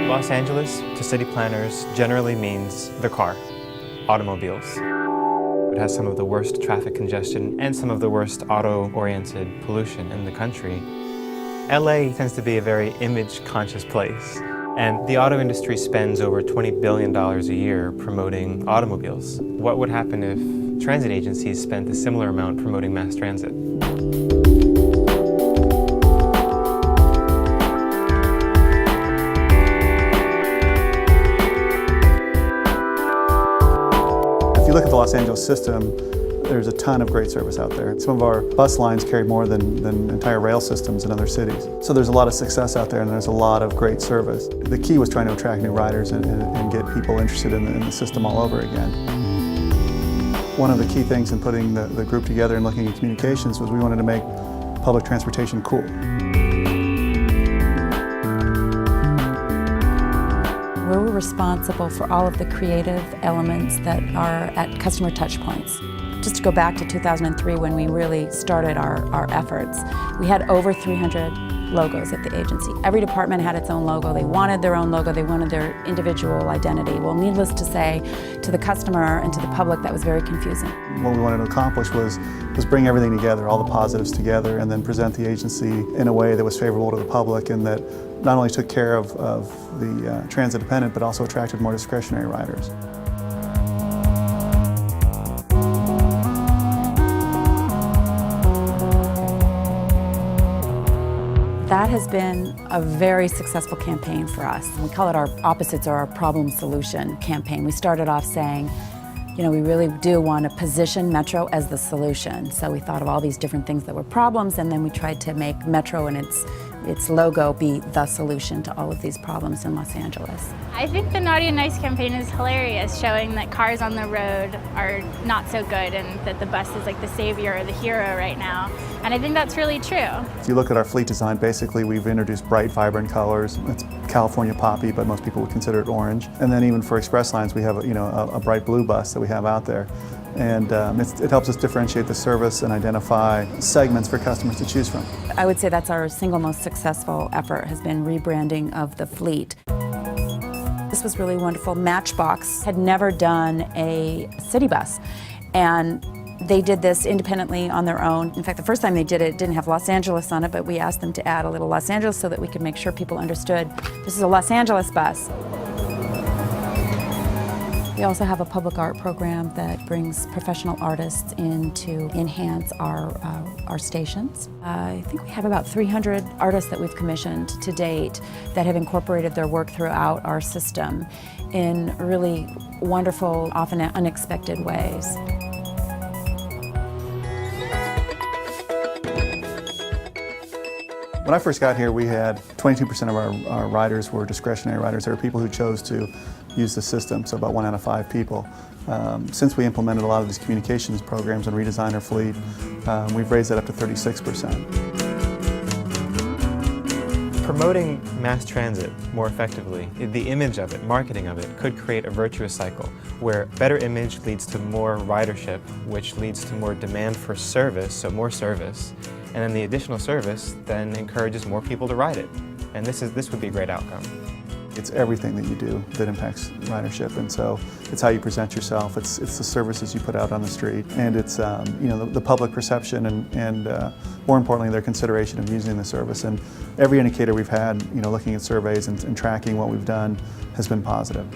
Los Angeles, to city planners, generally means the car, automobiles. It has some of the worst traffic congestion and some of the worst auto-oriented pollution in the country. LA tends to be a very image-conscious place, and the auto industry spends over $20 billion a year promoting automobiles. What would happen if transit agencies spent a similar amount promoting mass transit? If you look at the Los Angeles system, there's a ton of great service out there. Some of our bus lines carry more than entire rail systems in other cities. So there's a lot of success out there and there's a lot of great service. The key was trying to attract new riders and get people interested in the system all over again. One of the key things in putting the group together and looking at communications was we wanted to make public transportation cool. We're responsible for all of the creative elements that are at customer touch points. Just to go back to 2003 when we really started our efforts, we had over 300 logos at the agency. Every department had its own logo. They wanted their own logo. They wanted their individual identity. Well, needless to say, to the customer and to the public, that was very confusing. What we wanted to accomplish was bring everything together, all the positives together, and then present the agency in a way that was favorable to the public and that not only took care of the transit dependent, but also attracted more discretionary riders. That has been a very successful campaign for us. We call it our opposites or our problem solution campaign. We started off saying, you know, we really do want to position Metro as the solution. So we thought of all these different things that were problems, and then we tried to make Metro and its logo be the solution to all of these problems in Los Angeles. I think the Naughty and Nice campaign is hilarious, showing that cars on the road are not so good and that the bus is like the savior or the hero right now. And I think that's really true. If you look at our fleet design, basically we've introduced bright, vibrant colors. It's California poppy, but most people would consider it orange. And then even for express lines, we have a bright blue bus that we have out there. And it helps us differentiate the service and identify segments for customers to choose from. I would say that's our single most successful effort, has been rebranding of the fleet. This was really wonderful. Matchbox had never done a city bus, and they did this independently on their own. In fact, the first time they did it, it didn't have Los Angeles on it, but we asked them to add a little Los Angeles so that we could make sure people understood this is a Los Angeles bus. We also have a public art program that brings professional artists in to enhance our stations. I think we have about 300 artists that we've commissioned to date that have incorporated their work throughout our system in really wonderful, often unexpected ways. When I first got here, we had 22% of our riders were discretionary riders. There were people who chose to use the system, so about 1 out of 5 people. Since we implemented a lot of these communications programs and redesigned our fleet, we've raised that up to 36%. Promoting mass transit more effectively, the image of it, marketing of it, could create a virtuous cycle where better image leads to more ridership, which leads to more demand for service, so more service, and then the additional service then encourages more people to ride it. And this would be a great outcome. It's everything that you do that impacts ridership, and so it's how you present yourself, it's the services you put out on the street, and it's the public perception and more importantly their consideration of using the service. And every indicator we've had, looking at surveys and tracking what we've done, has been positive.